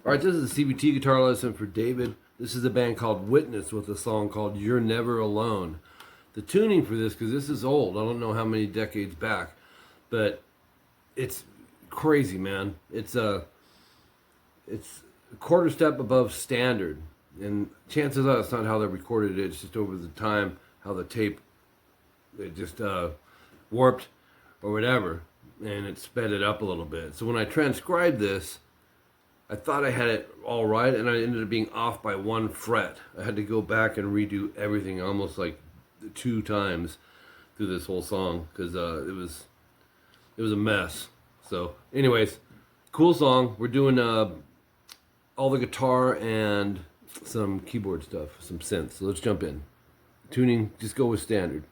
All right, this is a CBT guitar lesson for David. This is a band called Witness with a song called You're Never Alone. The tuning for this, because this is old, I don't know how many decades back, but it's crazy, man. It's a quarter step above standard, and chances are it's not how they recorded it. It's just over the time how the tape it just warped or whatever, and it sped it up a little bit. So when I transcribed this, I thought I had it all right, and I ended up being off by 1 fret. I had to go back and redo everything almost like 2 times through this whole song because it was a mess. So, anyways, cool song. We're doing all the guitar and some keyboard stuff, some synths. So let's jump in. Tuning, just go with standard.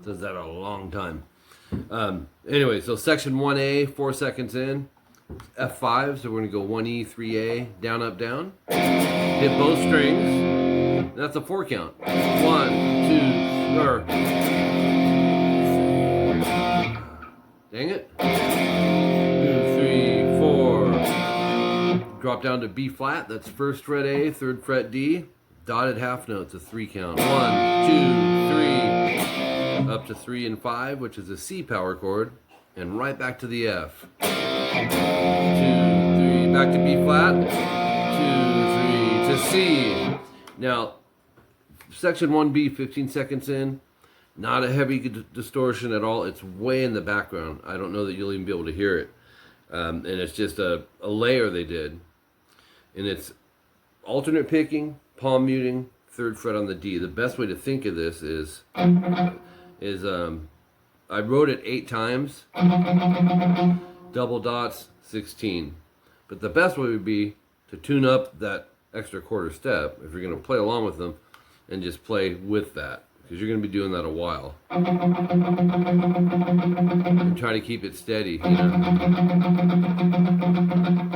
Does that a long time. Anyway, so section 1A, 4 seconds in, F5, so we're going to go 1E, 3A, down, up, down. Hit both strings. That's a 4 count. 1, 2, or dang it. 2, 3, 4. Drop down to B flat, that's 1st fret A, 3rd fret D. Dotted half notes, a 3 count. 1, 2, 3. Up to 3 and 5, which is a C power chord, and right back to the F. 2, 3, back to B flat. 2, 3 to C. Now, section 1B, 15 seconds in, not a heavy distortion at all. It's way in the background. I don't know that you'll even be able to hear it. And it's just a layer they did. And it's alternate picking, palm muting, 3rd fret on the D. The best way to think of this is I wrote it 8 times, double dots 16. But the best way would be to tune up that extra quarter step if you're going to play along with them and just play with that, because you're going to be doing that a while. And try to keep it steady, you know.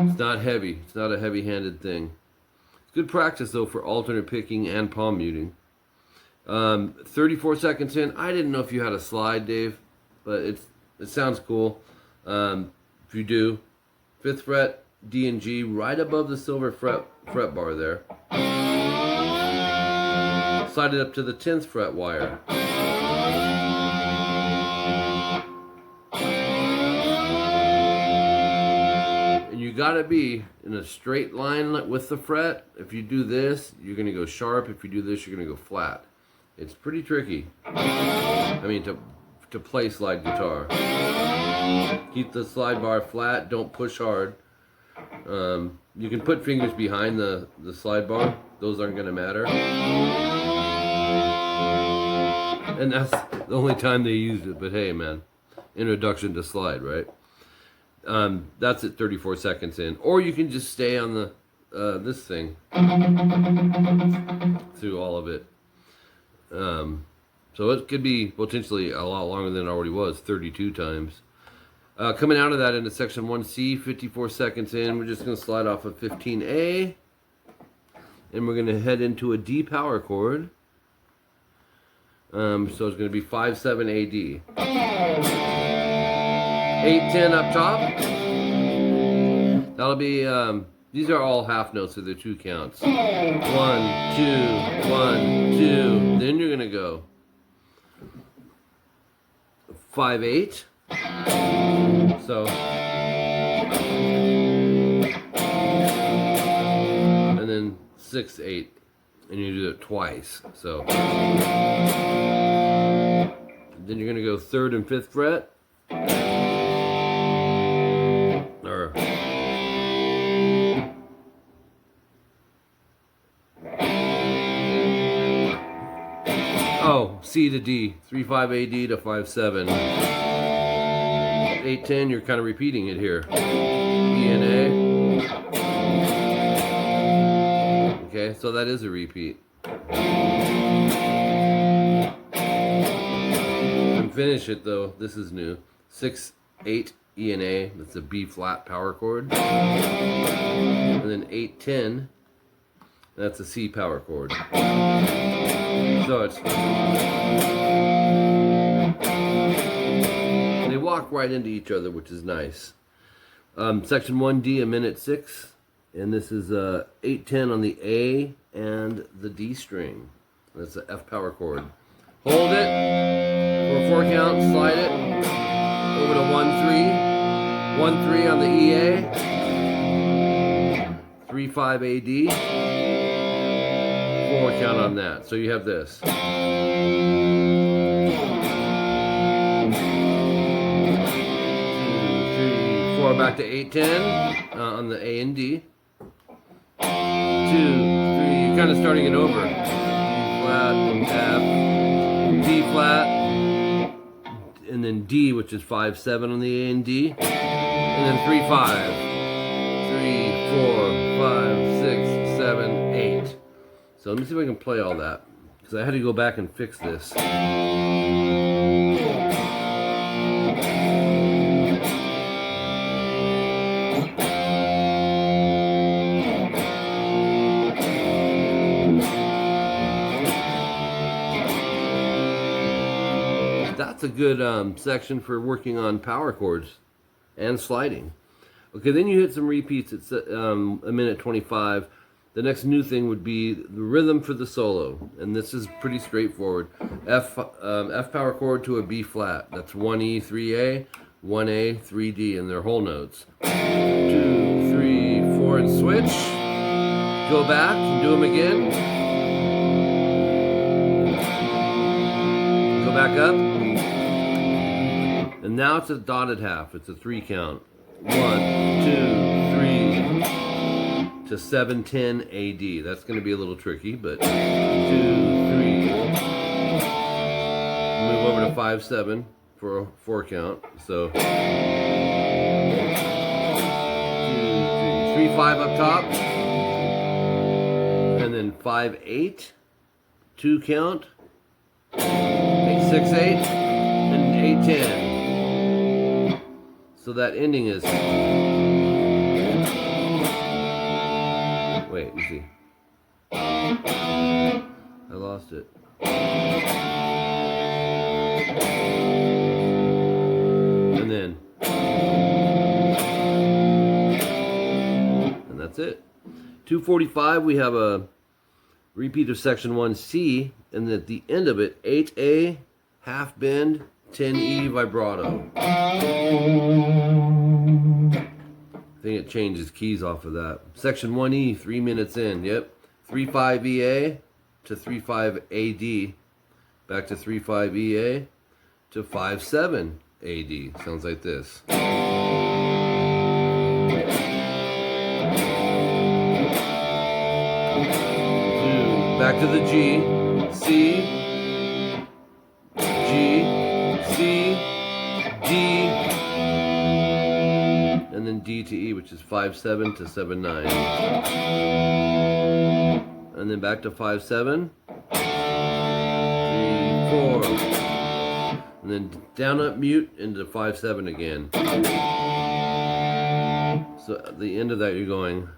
It's not heavy. It's not a heavy-handed thing. It's good practice though for alternate picking and palm muting. 34 seconds in. I didn't know if you had a slide, Dave, but it sounds cool. If you do, 5th fret, D and G, right above the silver fret bar there. Slide it up to the 10th fret wire. And you gotta be in a straight line with the fret. If you do this, you're gonna go sharp. If you do this, you're gonna go flat. It's pretty tricky. I mean, to play slide guitar. Keep the slide bar flat. Don't push hard. You can put fingers behind the slide bar. Those aren't going to matter. And that's the only time they used it. But hey, man, introduction to slide, right? That's at 34 seconds in. Or you can just stay on the this thing through all of it. So it could be potentially a lot longer than it already was, 32 times. Coming out of that into section 1C, 54 seconds in, we're just going to slide off of 15A, and we're going to head into a D power chord. So it's going to be 5-7 AD. 8-10 up top. That'll be, these are all half notes, so they're 2 counts. 1, 2, 1, 2. Then you're going to go 5-8. So, and then 6-8, and you do it twice. So, then you're going to go 3rd and 5th fret. Or C to D, 3-5 AD to 5-7. 8-10, you're kind of repeating it here. D and A. Okay, so that is a repeat. finish it though. This is new. 6-8 E and A. That's a B flat power chord. And then 8-10. That's a C power chord. So it's, they walk right into each other, which is nice. Section 1D, a minute 6, and this is 8-10 on the A and the D string. That's the F power chord. Hold it for a 4 count, slide it over to 1-3, 1-3 on the EA, 3-5 AD, 4 count on that. So you have this. 2, 3, 4 back to 8-10 on the A and D. 2, 3, you're kind of starting it over. D flat, F, D flat, and then D, which is 5-7 on the A and D, and then 3-5, 3, 4, 5, 6, 7, 8. So let me see if I can play all that, because I had to go back and fix this. That's a good section for working on power chords and sliding. Okay, then you hit some repeats at a minute 25. The next new thing would be the rhythm for the solo, and this is pretty straightforward. F power chord to a B flat. That's 1E, 3A, 1A, 3D, and they're whole notes. 2, 3, 4, and switch. Go back and do them again. Go back up. And now it's a dotted half. It's a 3 count. 1, 2, 3 to 7-10 AD. That's going to be a little tricky, but 2, 3. Move over to 5-7 for a 4 count. So 2, 3, 3-5 up top, and then 5-8, 2 count, 8-6-8, and 8-10. So that ending is, wait, you see, I lost it. And then, and that's it. 245, we have a repeat of section 1C, and at the end of it, 8A, half bend, 10E vibrato. I think it changes keys off of that. Section 1E, 3 minutes in, yep. 3-5 EA to 3-5 AD. Back to 3-5 EA to 5-7 AD. Sounds like this. Back to the G, C, G, C, D, and then D to E, which is 5-7 to 7-9. And then back to 5-7, 3, 4, and then down up mute into 5-7 again. So at the end of that, you're going.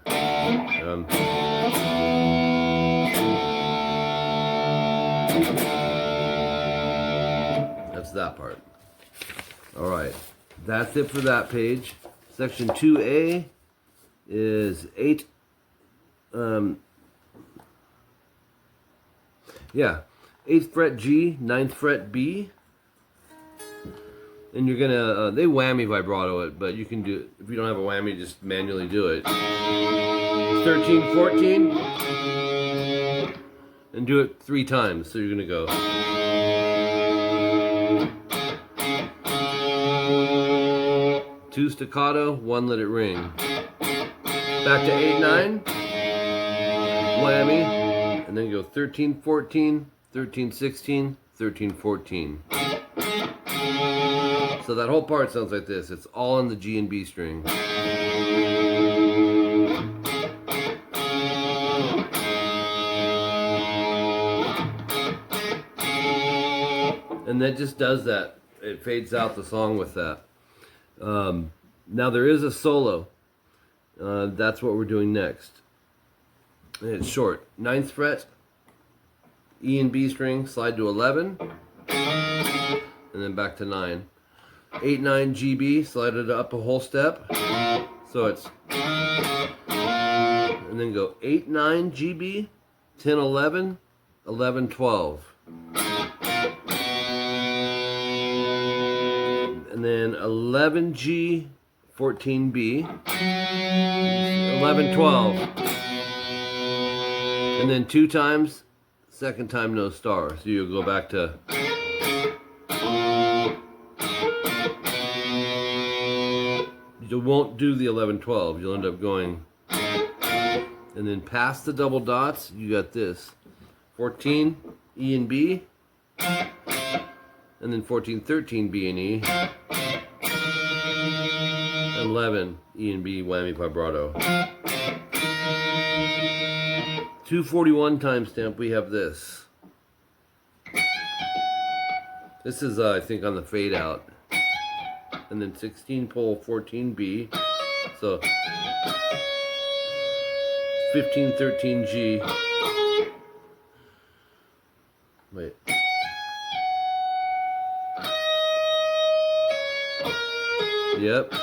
That's that part. All right, that's it for that page. Section 2A is 8. 8th fret G, 9th fret B, and you're gonna they whammy vibrato it, but you can do it if you don't have a whammy. Just manually do it. 13, 14. And do it 3 times. So you're gonna go. Two staccato, 1 let it ring. Back to 8-9. Whammy. And then you go 13, 14, 13, 16, 13, 14. So that whole part sounds like this. It's all on the G and B string. And that just does that it fades out the song with that. Now there is a solo. That's what we're doing next. And it's short. 9th fret, E and B string, slide to 11, and then back to 9. 8, 9, G, B, slide it up a whole step. So it's, and then go 8, 9, G, B, 10, 11, 11, 12. And then 11G, 14B, 11, 12. And then 2 times, second time no star. So you'll go back to, you won't do the 11, 12. You'll end up going, and then past the double dots, you got this. 14, E and B, and then 14, 13, B and E, 11, E and B, whammy vibrato. 241 timestamp, we have this. This is, I think, on the fade out. And then 16 pole, 14B. So 15, 13G. Wait. Yep.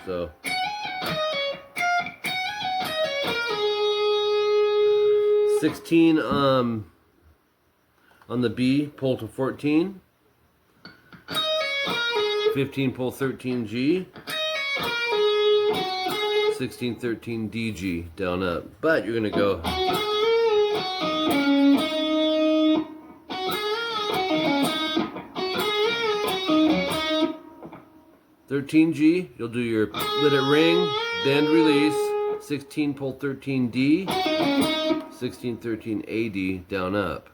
So 16 on the B, pull to 14. 15 pull 13G. 16 13 DG down up. But you're gonna go 13G, you'll do your let it ring, bend release, 16 pull 13D, 16 13 AD down up.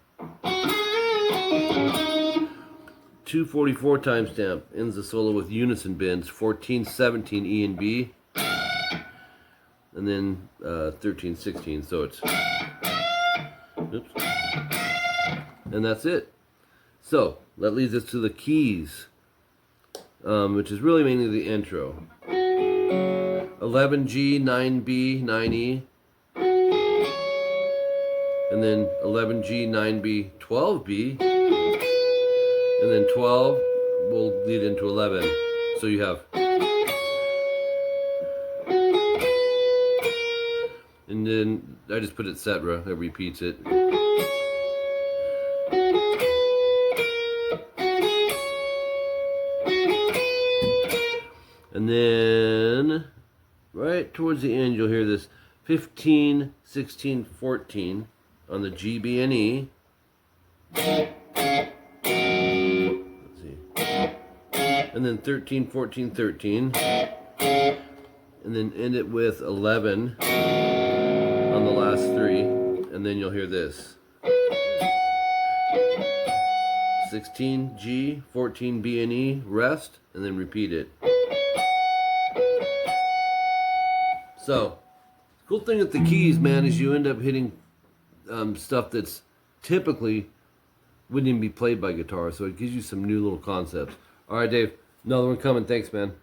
244 timestamp ends the solo with unison bends, 14 17 E and B, and then 13 16. So it's, oops, and that's it. So that leads us to the keys, which is really mainly the intro. 11G, 9B, 9E, and then 11G, 9B, 12B, and then 12 will lead into 11. So you have, and then I just put it cetera, that repeats it. And then right towards the end, you'll hear this 15, 16, 14 on the G, B, and E. Let's see. And then 13, 14, 13. And then end it with 11 on the last 3. And then you'll hear this. 16, G, 14, B, and E, rest, and then repeat it. So, cool thing with the keys, man, is you end up hitting stuff that's typically wouldn't even be played by guitar. So it gives you some new little concepts. All right, Dave, another one coming. Thanks, man.